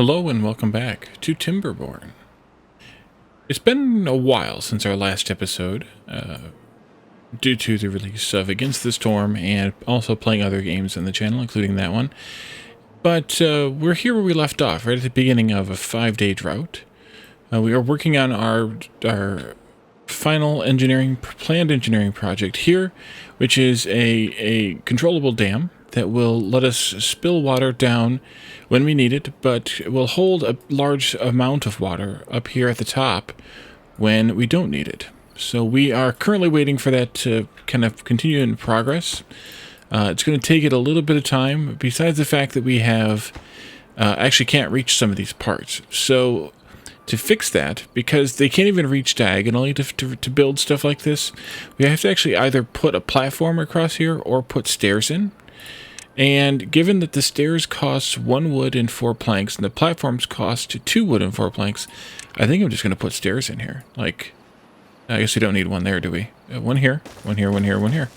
Hello and welcome back to Timberborn. It's been a while since our last episode, due to the release of Against the Storm and also playing other games on the channel, including that one. But we're here where we left off, right at the beginning of a 5-day drought. We are working on our final planned engineering project here, which is a controllable dam that will let us spill water down when we need it, but will hold a large amount of water up here at the top when we don't need it. So we are currently waiting for that to kind of continue in progress. It's going to take it a little bit of time, besides the fact that we have actually can't reach some of these parts. So to fix that, because they can't even reach diagonally to build stuff like this, we have to actually either put a platform across here or put stairs in. And given that the stairs cost 1 wood and 4 planks, and the platforms cost 2 wood and 4 planks, I think I'm just going to put stairs in here. Like, I guess we don't need one there, do we? One here, one here, one here, one here.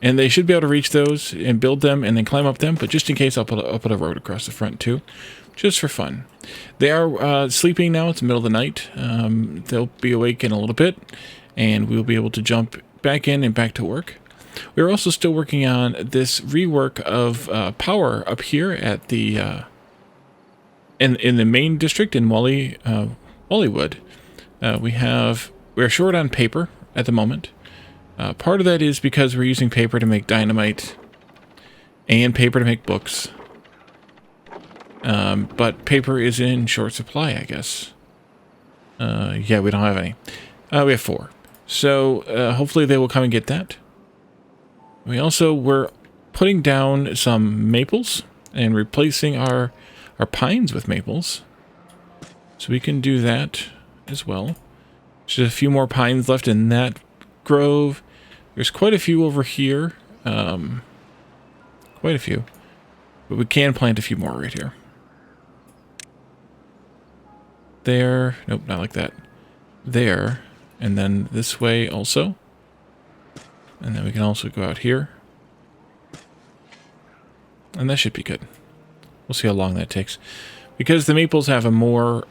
And they should be able to reach those and build them and then climb up them, but just in case, I'll put a road across the front too, just for fun. They are sleeping now. It's the middle of the night. They'll be awake in a little bit, and we'll be able to jump back in and back to work. We're also still working on this rework of power up here at the in the main district in Wallywood. We're short on paper at the moment. Part of that is because we're using paper to make dynamite and paper to make books. But paper is in short supply, I guess. Yeah, we don't have any. We have 4. So hopefully they will come and get that. We're putting down some maples and replacing our pines with maples. So we can do that as well. There's a few more pines left in that grove. There's quite a few over here. Quite a few. But we can plant a few more right here. There. Nope, not like that. There. And then this way also. And then we can also go out here. And that should be good. We'll see how long that takes. Because the maples have a more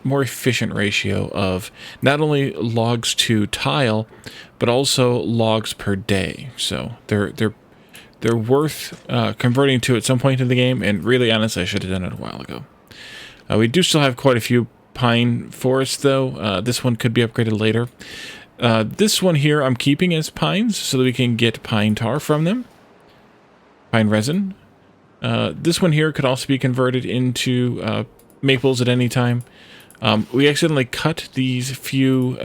efficient ratio of not only logs to tile, but also logs per day. So they're worth converting to at some point in the game. And really, honestly, I should have done it a while ago. We do still have quite a few pine forests, though. This one could be upgraded later. This one here I'm keeping as pines so that we can get pine tar from them. Pine resin. This one here could also be converted into maples at any time. We accidentally cut these few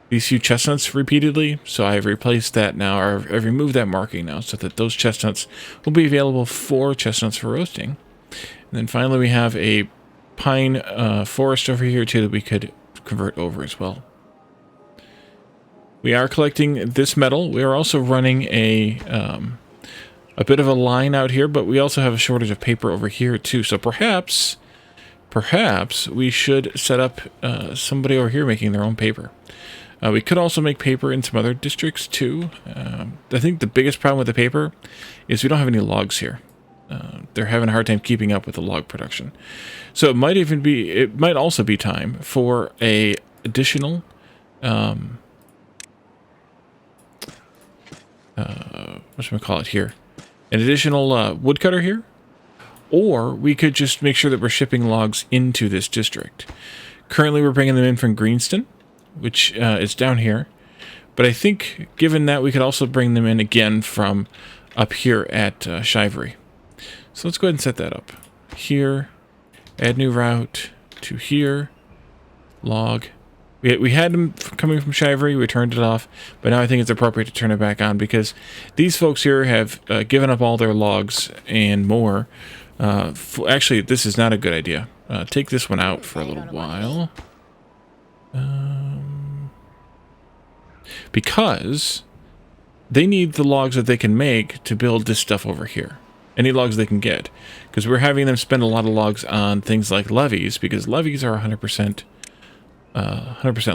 chestnuts repeatedly, so I've replaced that now, or I've removed that marking now so that those chestnuts will be available for chestnuts for roasting. And then finally we have a pine forest over here too that we could convert over as well. We are collecting this metal. We are also running a bit of a line out here, but we also have a shortage of paper over here too. So perhaps we should set up somebody over here making their own paper. We could also make paper in some other districts too. I think the biggest problem with the paper is we don't have any logs here. They're having a hard time keeping up with the log production. So it might also be time for a additional whatchamacallit here? An additional woodcutter here? Or we could just make sure that we're shipping logs into this district. Currently we're bringing them in from Greenston, which is down here. But I think, given that, we could also bring them in again from up here at Shivery. So let's go ahead and set that up. Here, add new route to here, log. We had them coming from Shivery, we turned it off, but now I think it's appropriate to turn it back on because these folks here have given up all their logs and more. Actually, this is not a good idea. Take this one out for a little while. Because they need the logs that they can make to build this stuff over here. Any logs they can get. Because we're having them spend a lot of logs on things like levees, because levees are 100%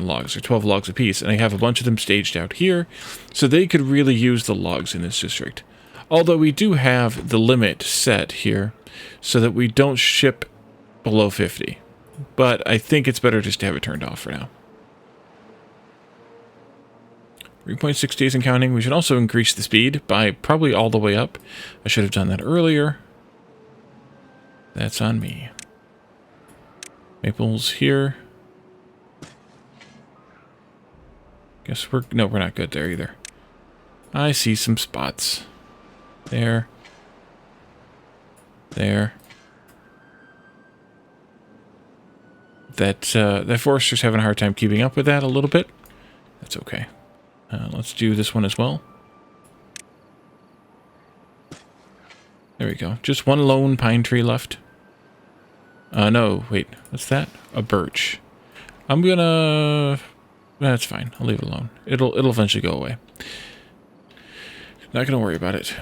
logs, or 12 logs apiece, and I have a bunch of them staged out here, so they could really use the logs in this district. Although we do have the limit set here, so that we don't ship below 50. But I think it's better just to have it turned off for now. 3.6 days and counting. We should also increase the speed by probably all the way up. I should have done that earlier. That's on me. Maples here. Guess no, we're not good there either. I see some spots. There. There. That forester's having a hard time keeping up with that a little bit. That's okay. Let's do this one as well. There we go. Just one lone pine tree left. No, wait. What's that? A birch. I'm gonna... That's fine. I'll leave it alone. It'll eventually go away. Not gonna worry about it.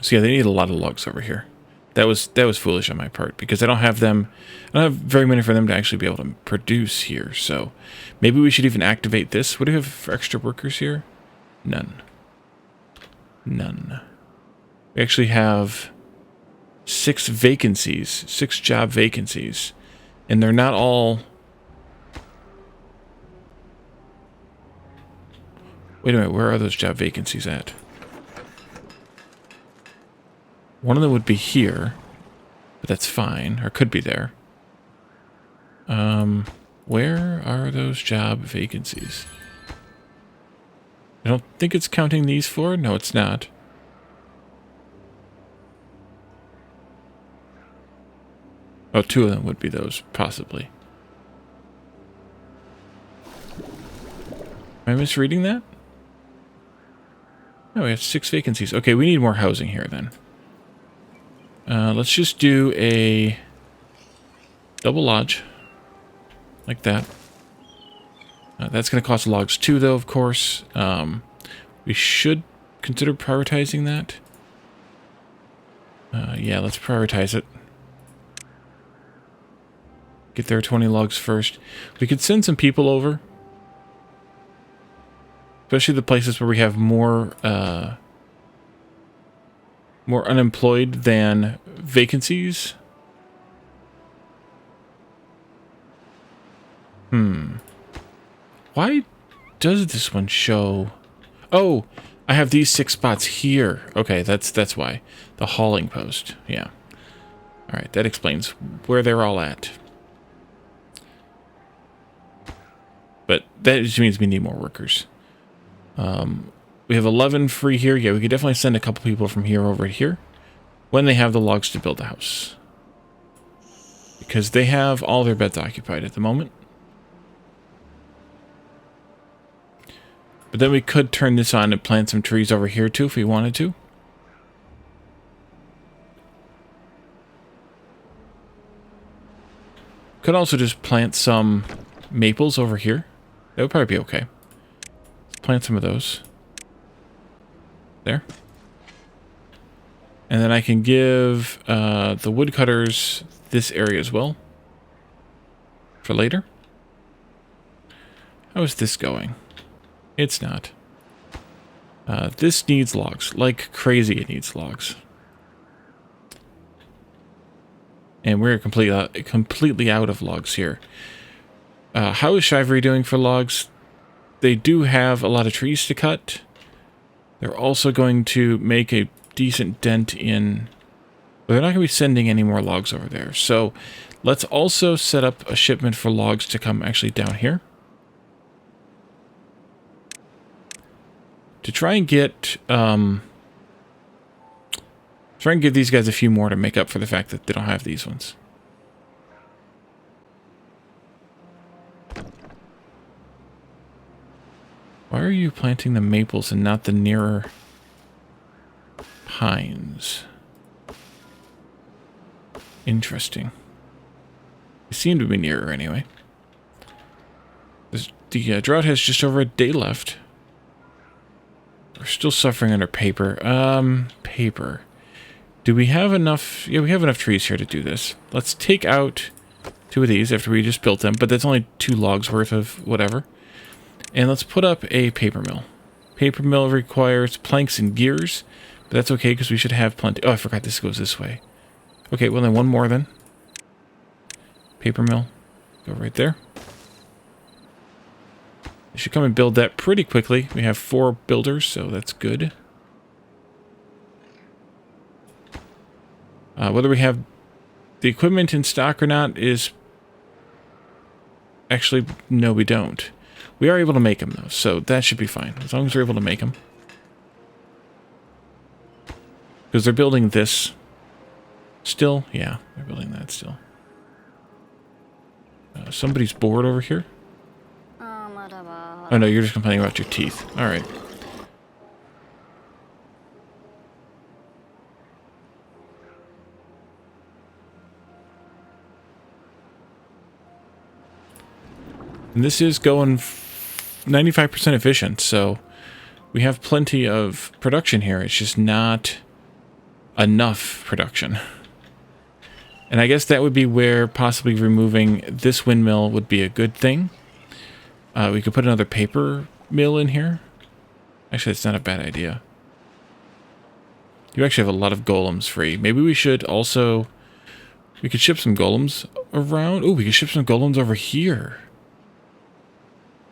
So yeah, they need a lot of logs over here. That was foolish on my part because I don't have them. I don't have very many for them to actually be able to produce here. So maybe we should even activate this. What do we have for extra workers here? None. None. We actually have 6 vacancies, 6 job vacancies, and they're not all. Wait a minute, where are those job vacancies at? One of them would be here, but that's fine, or could be there. Where are those job vacancies? I don't think it's counting these 4. No, it's not. Oh, 2 of them would be those, possibly. Am I misreading that? No, we have 6 vacancies. Okay, we need more housing here then. Let's just do a double lodge, like that. That's going to cost logs too, though, of course. We should consider prioritizing that. Yeah, let's prioritize it. Get their 20 logs first. We could send some people over. Especially the places where we have more unemployed than vacancies. Why does this one show... Oh, I have these 6 spots here. Okay, that's why. The hauling post. Yeah. Alright, that explains where they're all at. But that just means we need more workers. We have 11 free here. Yeah, we could definitely send a couple people from here over here when they have the logs to build the house. Because they have all their beds occupied at the moment. But then we could turn this on and plant some trees over here too if we wanted to. Could also just plant some maples over here. That would probably be okay. Let's plant some of those. There. And then I can give the woodcutters this area as well. For later. How is this going? It's not. This needs logs. Like crazy it needs logs. And we're completely out of logs here. How is Shivery doing for logs? They do have a lot of trees to cut. They're also going to make a decent dent in... But they're not going to be sending any more logs over there. So let's also set up a shipment for logs to come actually down here. To try and get... try and give these guys a few more to make up for the fact that they don't have these ones. Why are you planting the maples and not the nearer pines? Interesting. They seem to be nearer anyway. The drought has just over a day left. We're still suffering under paper. Paper. Do we have enough? Yeah, we have enough trees here to do this. Let's take out 2 of these after we just built them, but that's only 2 logs worth of whatever. And let's put up a paper mill. Paper mill requires planks and gears, but that's okay because we should have plenty. Oh, I forgot this goes this way. Okay, well then one more then. Paper mill. Go right there. You should come and build that pretty quickly. We have 4 builders, so that's good. Whether we have the equipment in stock or not is... Actually, no, we don't. We are able to make them, though, so that should be fine. As long as we're able to make them. Because they're building this still. Yeah, they're building that still. Somebody's bored over here. Oh, no, you're just complaining about your teeth. All right. And this is going 95% efficient, so we have plenty of production here. It's just not enough production. And I guess that would be where possibly removing this windmill would be a good thing. We could put another paper mill in here. Actually, it's not a bad idea. You actually have a lot of golems free. Maybe we should also... We could ship some golems around. Oh, we could ship some golems over here.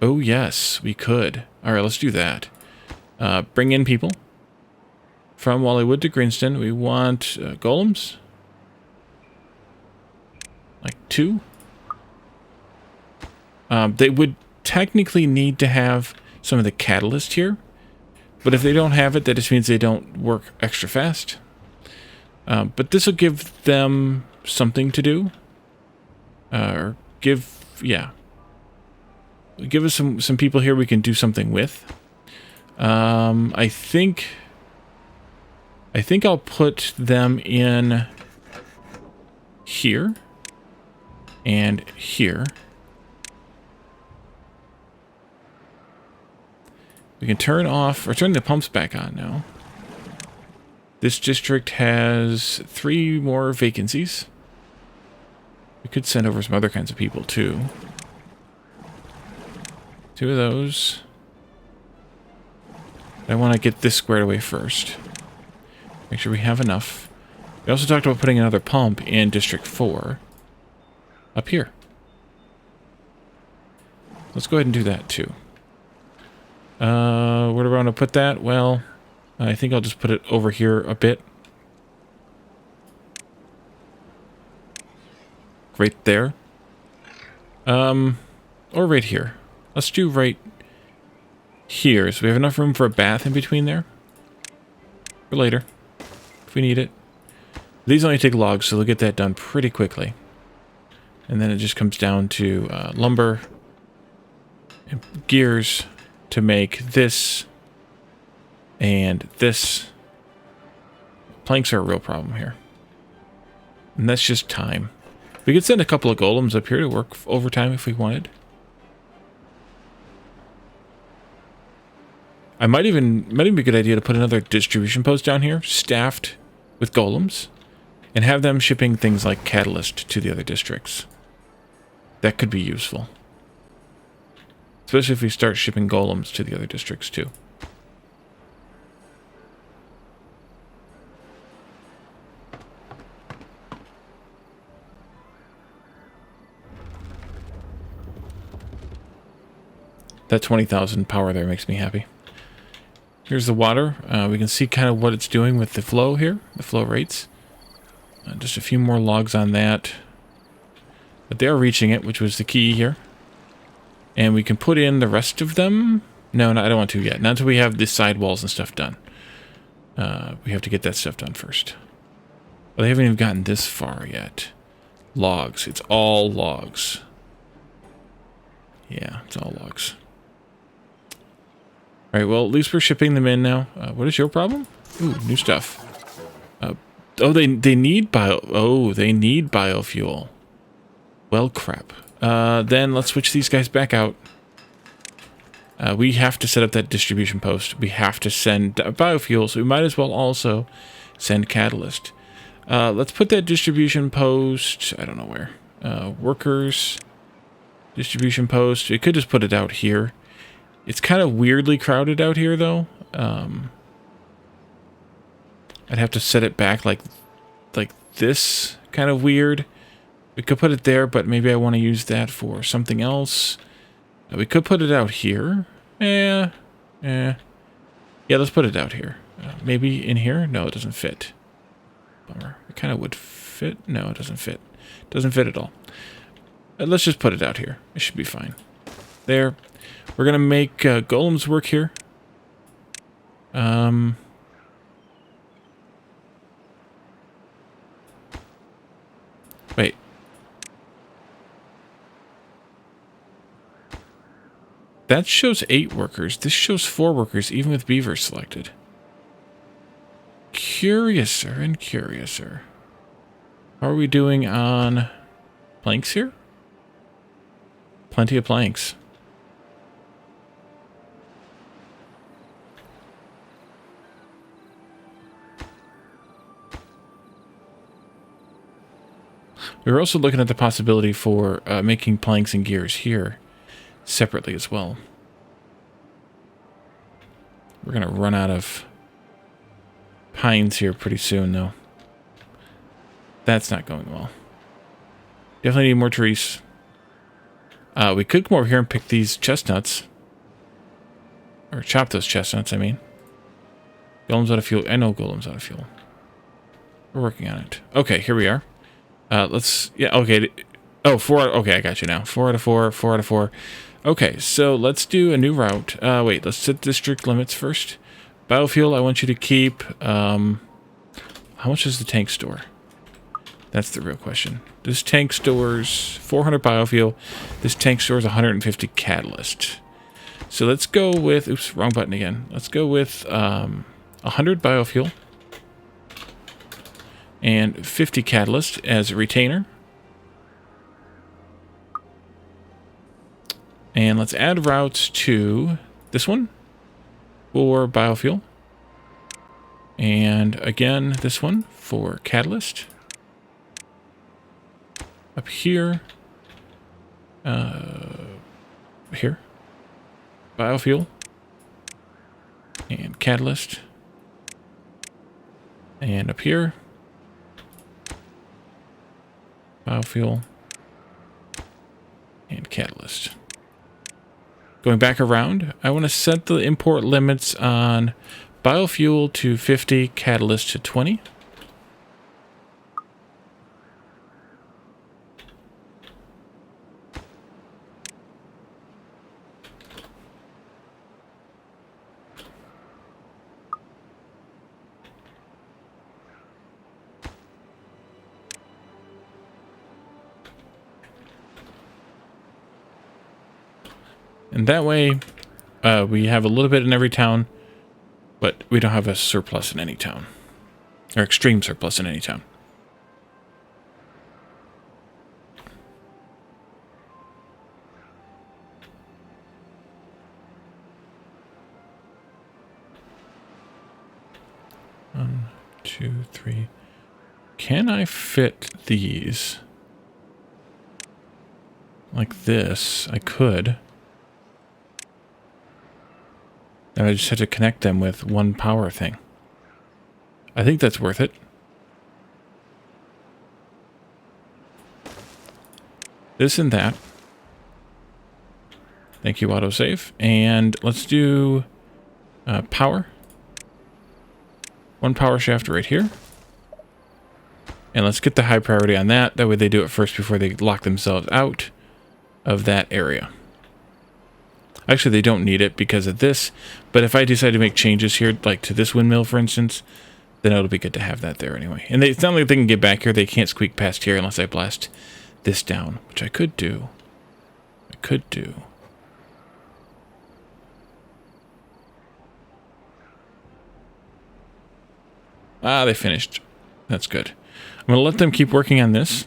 Oh, yes, we could. Alright, let's do that. Bring in people. From Wallywood to Grinston, we want golems. Like 2. They would technically need to have some of the catalyst here. But if they don't have it, that just means they don't work extra fast. But this will give them something to do. Or give... Yeah. Give us some people here we can do something with. I think I'll put them in here and here. We can turn the pumps back on now. This district has 3 more vacancies. We could send over some other kinds of people too. 2 of those. I want to get this squared away first. Make sure we have enough. We also talked about putting another pump in District 4. Up here. Let's go ahead and do that too. Where do I want to put that? Well, I think I'll just put it over here a bit. Right there. Or right here. Let's do right here. So we have enough room for a bath in between there. For later. If we need it. These only take logs, so they'll get that done pretty quickly. And then it just comes down to lumber and gears to make this and this. Planks are a real problem here. And that's just time. We could send a couple of golems up here to work overtime if we wanted. Might even be a good idea to put another distribution post down here, staffed with golems, and have them shipping things like catalyst to the other districts. That could be useful. Especially if we start shipping golems to the other districts too. That 20,000 power there makes me happy. Here's the water. We can see kind of what it's doing with the flow here, the flow rates. Just a few more logs on that. But they're reaching it, which was the key here. And we can put in the rest of them. No, I don't want to yet. Not until we have the sidewalls and stuff done. We have to get that stuff done first. Well, they haven't even gotten this far yet. Logs. It's all logs. Yeah, it's all logs. Alright, well, at least we're shipping them in now. What is your problem? Ooh, new stuff. Oh, they need they need biofuel. Well, crap. Then let's switch these guys back out. We have to set up that distribution post. We have to send biofuel, so we might as well also send catalyst. Let's put that distribution post, I don't know where. Workers, distribution post. We could just put it out here. It's kind of weirdly crowded out here, though. I'd have to set it back like this kind of weird. We could put it there, but maybe I want to use that for something else. We could put it out here. Yeah, let's put it out here. Maybe in here? No, it doesn't fit. Bummer. It kind of would fit. No, it doesn't fit. Doesn't fit at all. Let's just put it out here. It should be fine. There. We're going to make golems work here. Wait. That shows 8 workers. This shows 4 workers, even with beavers selected. Curiouser and curiouser. How are we doing on planks here? Plenty of planks. We were also looking at the possibility for making planks and gears here separately as well. We're going to run out of pines here pretty soon, though. That's not going well. Definitely need more trees. We could come over here and pick these chestnuts. Or chop those chestnuts, I mean. Golems out of fuel. I know golems out of fuel. We're working on it. Okay, here we are. Let's... Yeah, okay. Oh, 4... Okay, I got you now. 4 out of 4. 4 out of 4. Okay, so let's do a new route. Wait, let's set district limits first. Biofuel, I want you to keep... how much does the tank store? That's the real question. This tank stores 400 biofuel. This tank stores 150 catalyst. So let's go with... Oops, wrong button again. Let's go with 100 biofuel. And 50 catalyst as a retainer. And let's add routes to this one for biofuel. And again, this one for catalyst. Up here. Here. Biofuel. And catalyst. And up here. Biofuel. And catalyst. Going back around, I want to set the import limits on biofuel to 50, catalyst to 20. And that way, we have a little bit in every town, but we don't have a surplus in any town. Or extreme surplus in any town. One, two, three. Can I fit these like this? I could. And I just had to connect them with one power thing. I think that's worth it. This and that. Thank you, autosave. And let's do power. One power shaft right here. And let's get the high priority on that. That way they do it first before they lock themselves out of that area. Actually, they don't need it because of this. But if I decide to make changes here, like to this windmill, for instance, then it'll be good to have that there anyway. And it's not like they can get back here. They can't squeak past here unless I blast this down, which I could do. I could do. Ah, they finished. That's good. I'm going to let them keep working on this.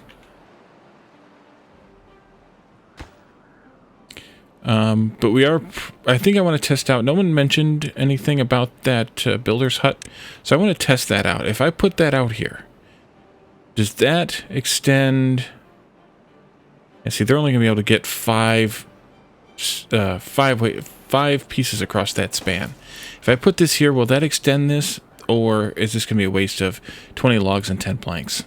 But we are, I think I want to test out, no one mentioned anything about that builder's hut, so I want to test that out. If I put that out here, does that extend, and see, they're only going to be able to get five pieces across that span. If I put this here, will that extend this, or is this going to be a waste of 20 logs and 10 planks?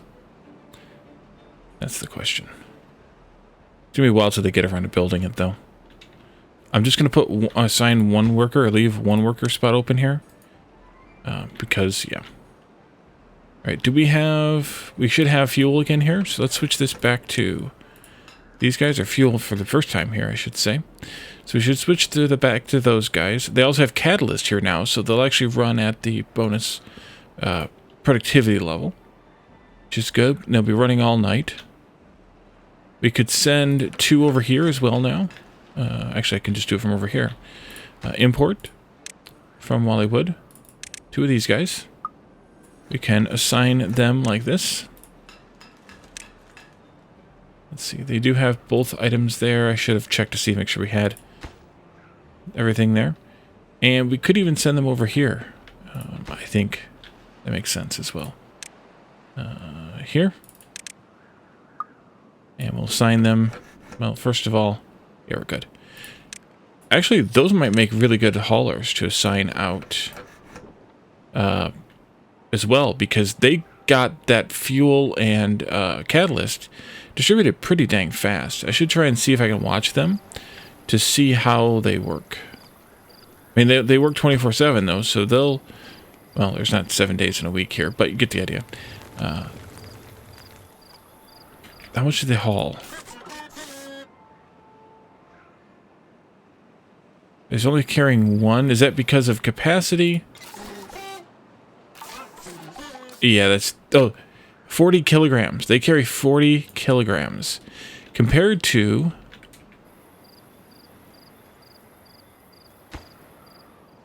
That's the question. It's going to be a while till they get around to building it, though. I'm just going to assign one worker, or leave one worker spot open here. Because, yeah. Alright, do we have... We should have fuel again here, so let's switch this back to... These guys are fuel for the first time here, I should say. So we should switch back to those guys. They also have catalyst here now, so they'll actually run at the bonus productivity level, which is good. And they'll be running all night. We could send 2 over here as well now. Actually, I can just do it from over here. Import from Wallywood. 2 of these guys. We can assign them like this. Let's see, they do have both items there. I should have checked to see, make sure we had everything there. And we could even send them over here. I think that makes sense as well. Here. And we'll assign them. Well, first of all, yeah, we're good. Actually, those might make really good haulers to assign out as well, because they got that fuel and catalyst distributed pretty dang fast. I should try and see if I can watch them to see how they work. I mean, they work 24/7 though, so they'll... Well, there's not 7 days in a week here, but you get the idea. How much do they haul? There's only carrying 1. Is that because of capacity? Yeah, that's... Oh, 40 kilograms. They carry 40 kilograms. Compared to...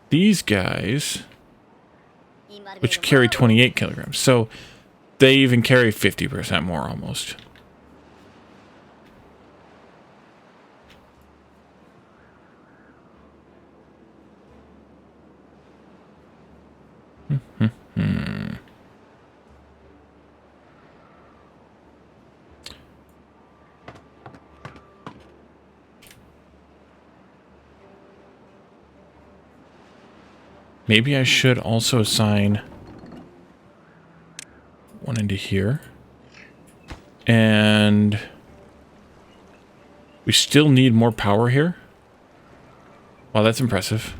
these guys, which carry 28 kilograms. So, they even carry 50% more almost. Maybe I should also assign one into here. And we still need more power here. Wow, that's impressive.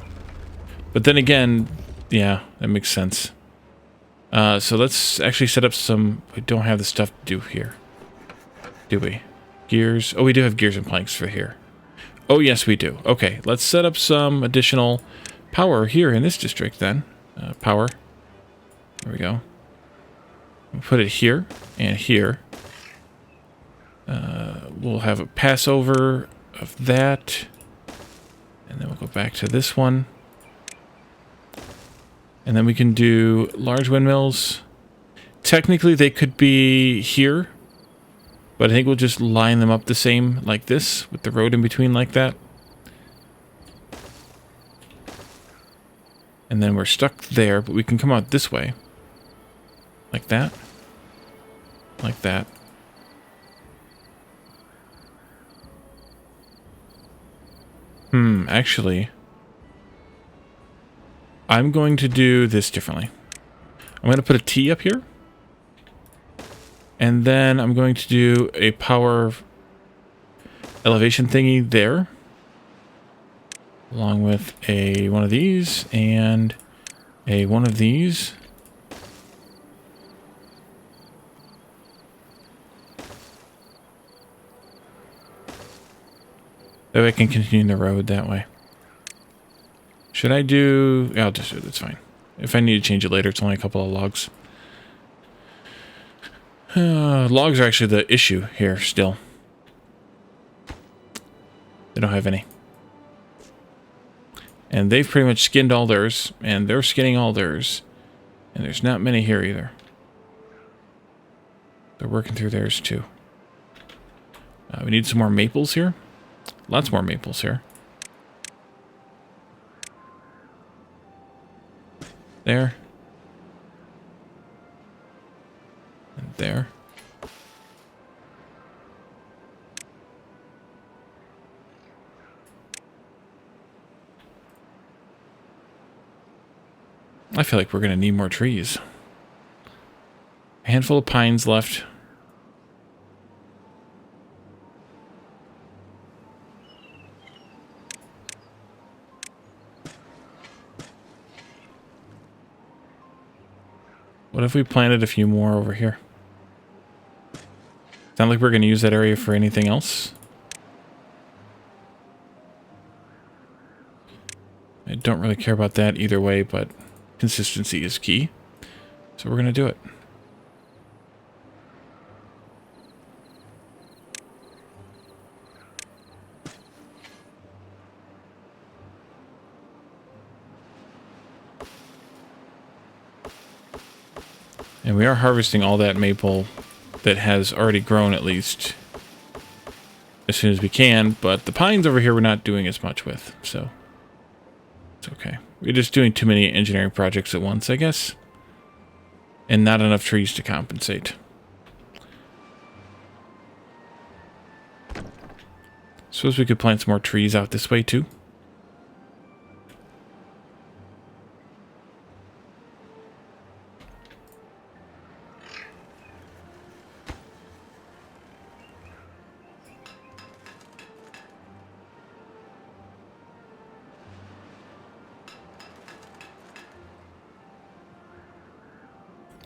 But then again, yeah, that makes sense. So let's actually set up some... We don't have the stuff to do here. Do we? Gears. Oh, we do have gears and planks for here. Oh, yes, we do. Okay, let's set up some additional power here in this district then. Power. There we go. We'll put it here and here. We'll have a passover of that. And then we'll go back to this one. And then we can do large windmills. Technically, they could be here. But I think we'll just line them up the same like this, with the road in between like that. And then we're stuck there, but we can come out this way. Like that. Like that. Actually, I'm going to do this differently. I'm going to put a T up here. And then I'm going to do a power elevation thingy there. Along with a one of these and a one of these. That way I can continue the road that way. Should I do... I'll just do it, that's fine. If I need to change it later, it's only a couple of logs. Logs are actually the issue here still. They don't have any. And they've pretty much skinned all theirs, and they're skinning all theirs. And there's not many here either. They're working through theirs too. We need some more maples here. Lots more maples here. There. And there. I feel like we're going to need more trees. A handful of pines left. What if we planted a few more over here? Sound like we're going to use that area for anything else? I don't really care about that either way, but consistency is key. So we're going to do it. And we are harvesting all that maple that has already grown, at least as soon as we can, but the pines over here we're not doing as much with, so it's okay. We're just doing too many engineering projects at once, I guess, and not enough trees to compensate. Suppose we could plant some more trees out this way too.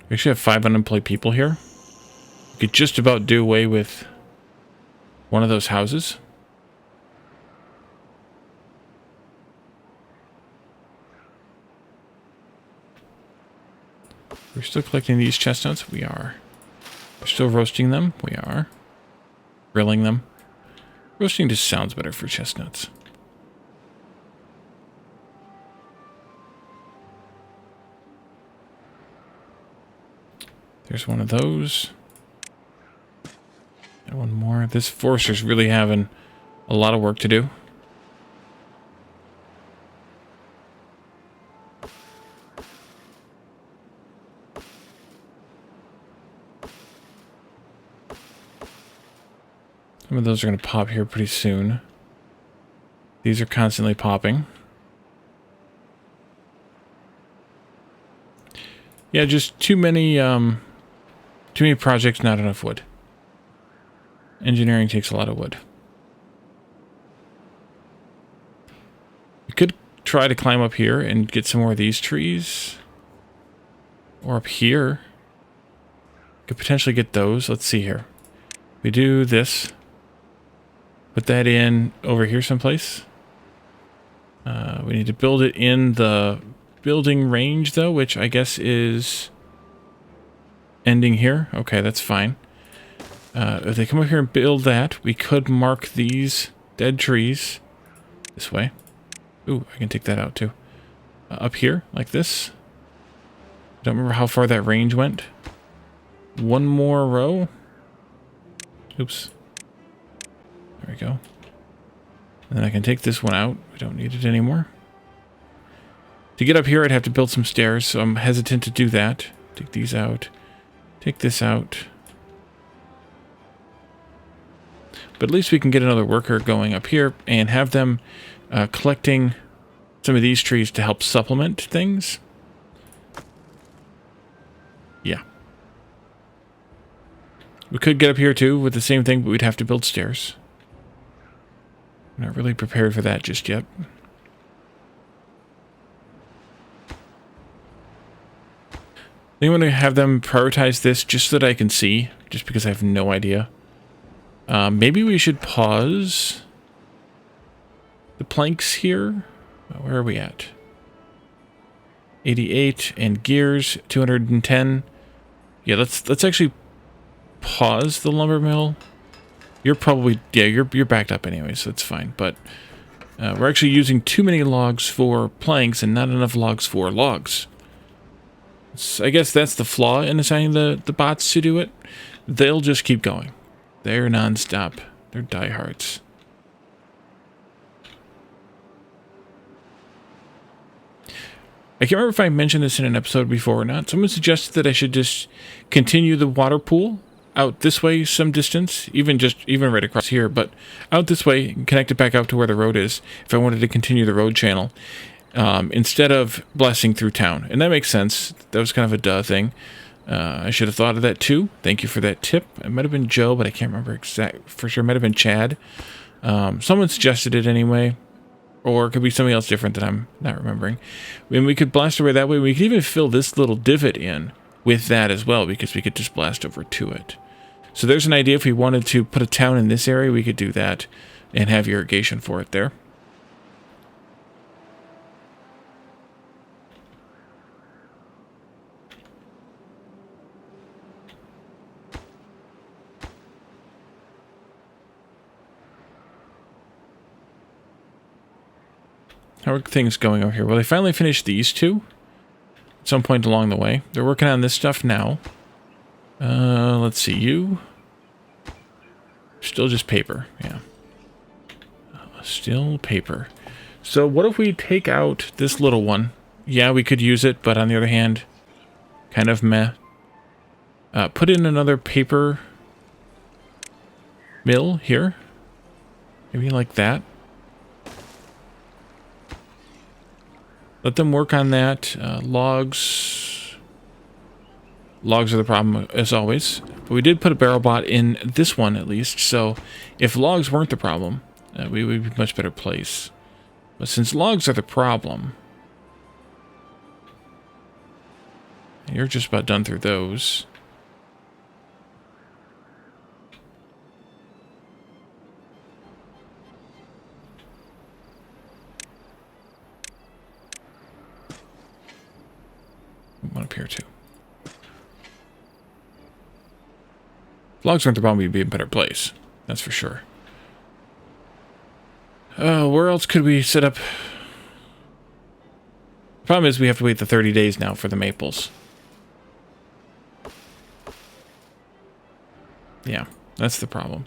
We actually have 5 unemployed people here. We could just about do away with one of those houses. We're still collecting these chestnuts. We are. We're still roasting them. We are. Grilling them. Roasting just sounds better for chestnuts. There's one of those. And one more. This forester's really having a lot of work to do. Some of those are going to pop here pretty soon. These are constantly popping. Yeah, just too many projects, not enough wood. Engineering takes a lot of wood. We could try to climb up here and get some more of these trees. Or up here. Could potentially get those. Let's see here. We do this. Put that in over here someplace. We need to build it in the building range, though, which I guess is ending here. Okay, that's fine. If they come up here and build that, we could mark these dead trees this way. Ooh, I can take that out, too. Up here, like this. Don't remember how far that range went. One more row. Oops. There we go. And then I can take this one out. We don't need it anymore. To get up here, I'd have to build some stairs, so I'm hesitant to do that. Take these out. Take this out. But at least we can get another worker going up here and have them collecting some of these trees to help supplement things. Yeah. We could get up here too with the same thing, but we'd have to build stairs. I'm not really prepared for that just yet. I want to have them prioritize this just so that I can see, just because I have no idea. Maybe we should pause the planks here. Where are we at? 88 and gears 210. Yeah, let's actually pause the lumber mill. You're probably you're backed up anyway, so it's fine. But we're actually using too many logs for planks and not enough logs for logs. So I guess that's the flaw in assigning the bots to do it. They'll just keep going. They're non-stop. They're diehards. I can't remember if I mentioned this in an episode before or not. Someone suggested that I should just continue the water pool out this way some distance, even right across here, but out this way and connect it back out to where the road is if I wanted to continue the road channel. Instead of blasting through town. And that makes sense. That was kind of a duh thing. I should have thought of that too. Thank you for that tip. It might have been Joe, but I can't remember for sure. It might have been Chad. Someone suggested it anyway. Or it could be something else different that I'm not remembering. And we could blast away that way. We could even fill this little divot in with that as well, because we could just blast over to it. So there's an idea. If we wanted to put a town in this area, we could do that and have irrigation for it there. How are things going over here? Well, they finally finished these two at some point along the way. They're working on this stuff now. Let's see, you. Still just paper, yeah. Still paper. So what if we take out this little one? Yeah, we could use it, but on the other hand, kind of meh. Put in another paper mill here. Maybe like that. Let them work on that. Logs. Logs are the problem, as always. But we did put a barrel bot in this one, at least. So if logs weren't the problem, we would be in a much better place. But since logs are the problem, you're just about done through those. One up here too. If logs weren't the problem, we'd be in a better place. That's for sure. Where else could we set up? The problem is we have to wait the 30 days now for the maples. Yeah, that's the problem.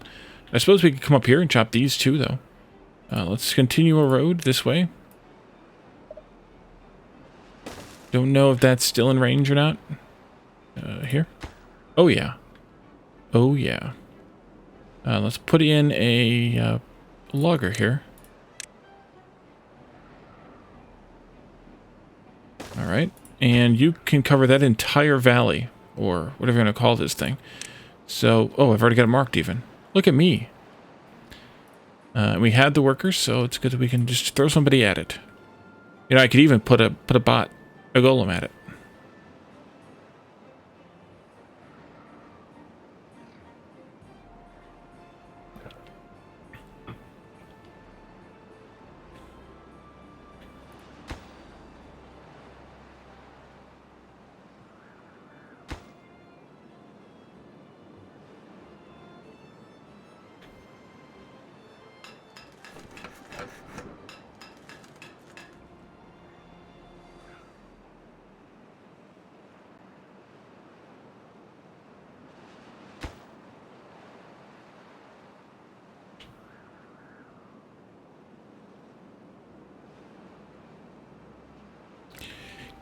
I suppose we could come up here and chop these too, though. Let's continue a road this way. Don't know if that's still in range or not. Here? Oh, yeah. Oh, yeah. Let's put in a logger here. Alright. And you can cover that entire valley, or whatever you're going to call this thing. So, oh, I've already got it marked even. Look at me. We had the workers, so it's good that we can just throw somebody at it. You know, I could even put a bot, a golem at it.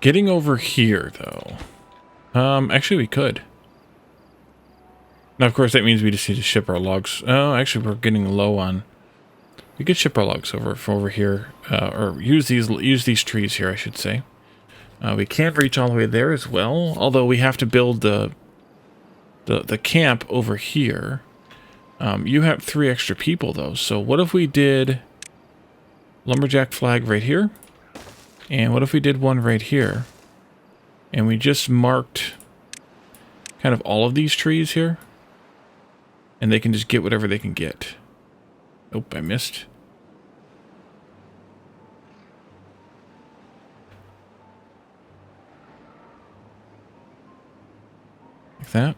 Getting over here, though. Actually, we could. Now, of course, that means we just need to ship our logs. Oh, actually, we're getting low on. We could ship our logs over here, or use these trees here, I should say. We can't reach all the way there as well, although we have to build the camp over here. You have 3 extra people, though. So what if we did lumberjack flag right here? And what if we did one right here? And we just marked kind of all of these trees here. And they can just get whatever they can get. Oh, I missed. Like that.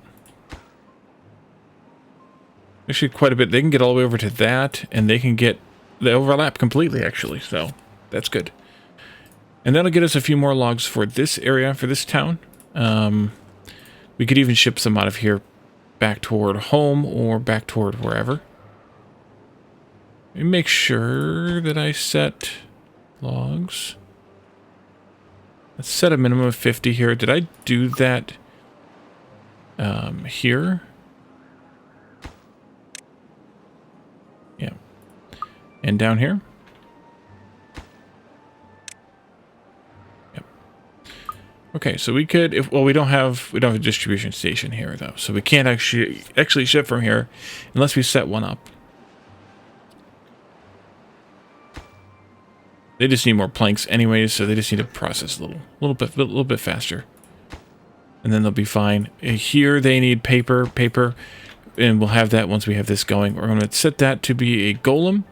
Actually, quite a bit. They can get all the way over to that, and they can get... They overlap completely, actually, so that's good. And that'll get us a few more logs for this area, for this town. We could even ship some out of here back toward home or back toward wherever. Let me make sure that I set logs. Let's set a minimum of 50 here. Did I do that here? Yeah. And down here? Okay, so we could, we don't have a distribution station here though, so we can't actually ship from here unless we set one up. They just need more planks anyways, so they just need to process a little bit faster. and then they'll be fine. Here they need paper, and we'll have that once we have this going. We're going to set that to be a golem,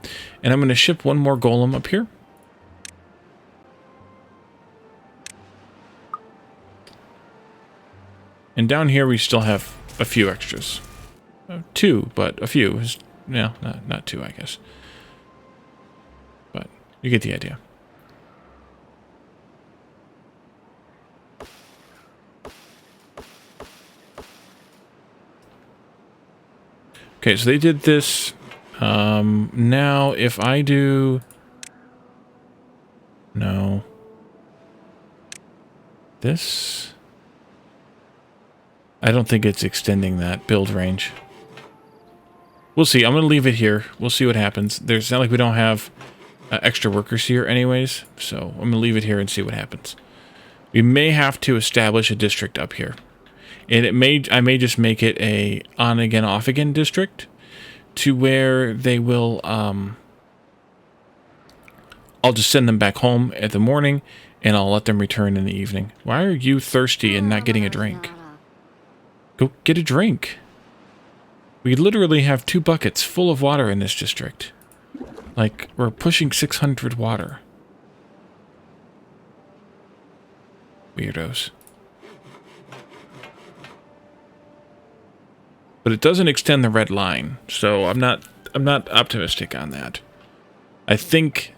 and I'm going to ship one more golem up here. And down here we still have a few extras. 2, but a few. No, not 2, I guess. But you get the idea. Okay, so they did this. Now, if I do... No. This... I don't think it's extending that build range. We'll see. I'm going to leave it here. We'll see what happens. There's not like we don't have extra workers here anyways, so I'm going to leave it here and see what happens. We may have to establish a district up here. And I may just make it a on again, off again district to where they will, I'll just send them back home at the morning and I'll let them return in the evening. Why are you thirsty and not getting a drink? Go get a drink. We literally have 2 buckets full of water in this district. Like, we're pushing 600 water. Weirdos. But it doesn't extend the red line, so I'm not optimistic on that. I think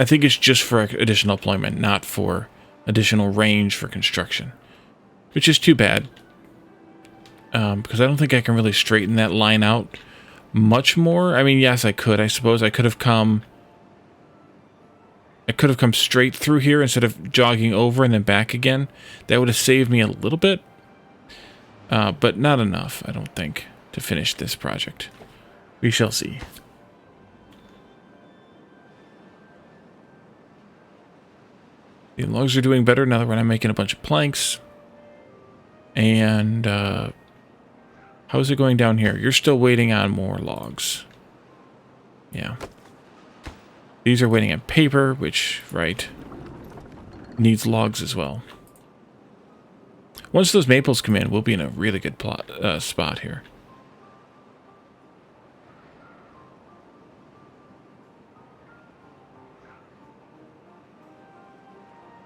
it's just for additional deployment, not for additional range for construction. Which is too bad. Because I don't think I can really straighten that line out much more. I mean, yes, I could. I suppose I could have come straight through here instead of jogging over and then back again. That would have saved me a little bit. But not enough, I don't think, to finish this project. We shall see. The logs are doing better now that we're not making a bunch of planks. And, how's it going down here? You're still waiting on more logs. Yeah. These are waiting on paper, which, right, needs logs as well. Once those maples come in, we'll be in a really good spot here.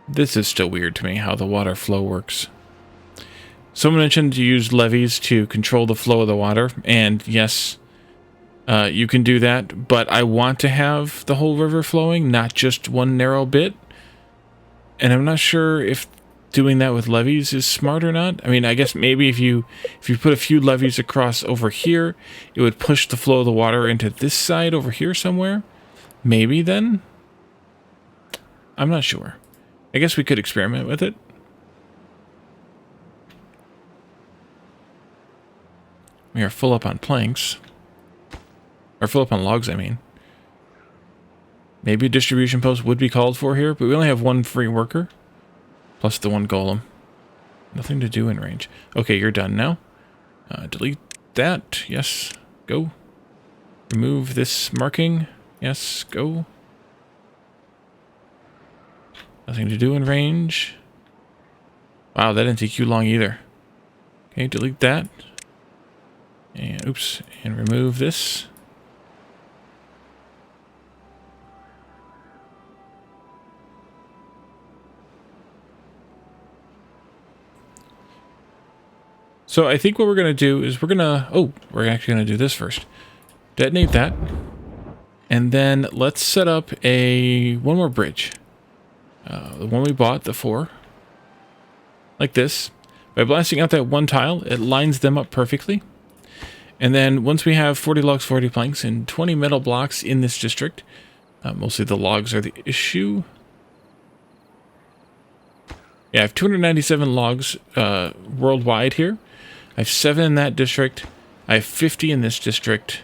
This is still weird to me, how the water flow works. Someone mentioned to use levees to control the flow of the water, and yes, you can do that, but I want to have the whole river flowing, not just one narrow bit. And I'm not sure if doing that with levees is smart or not. I mean, I guess maybe if you put a few levees across over here, it would push the flow of the water into this side over here somewhere. Maybe then? I'm not sure. I guess we could experiment with it. We are full up on planks. Or full up on logs, I mean. Maybe a distribution post would be called for here, but we only have 1 free worker. Plus the 1 golem. Nothing to do in range. Okay, you're done now. Delete that. Yes. Go. Remove this marking. Yes. Go. Nothing to do in range. Wow, that didn't take you long either. Okay, delete that. And oops. And remove this. So I think what we're going to do is we're actually going to do this first. Detonate that. And then let's set up one more bridge. The one we bought, the 4. Like this. By blasting out that 1 tile, it lines them up perfectly. And then once we have 40 logs, 40 planks, and 20 metal blocks in this district, mostly the logs are the issue. Yeah, I have 297 logs worldwide here. I have 7 in that district. I have 50 in this district.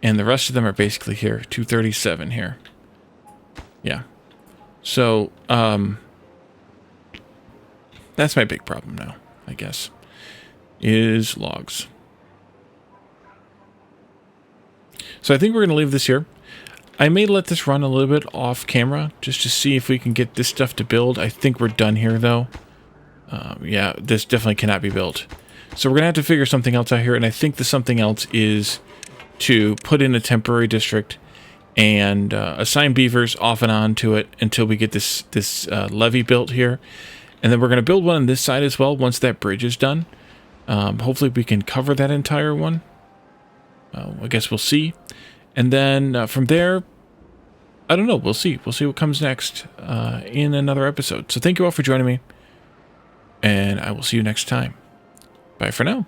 And the rest of them are basically here. 237 here. Yeah. So, that's my big problem now, I guess. Is logs. So I think we're going to leave this here. I may let this run a little bit off camera just to see if we can get this stuff to build. I think we're done here, though. Yeah, this definitely cannot be built. So we're going to have to figure something else out here, and I think the something else is to put in a temporary district and assign beavers off and on to it until we get this levee built here. And then we're going to build one on this side as well once that bridge is done. Hopefully we can cover that entire one. I guess we'll see. And then from there, I don't know. We'll see. We'll see what comes next in another episode. So thank you all for joining me, and I will see you next time. Bye for now.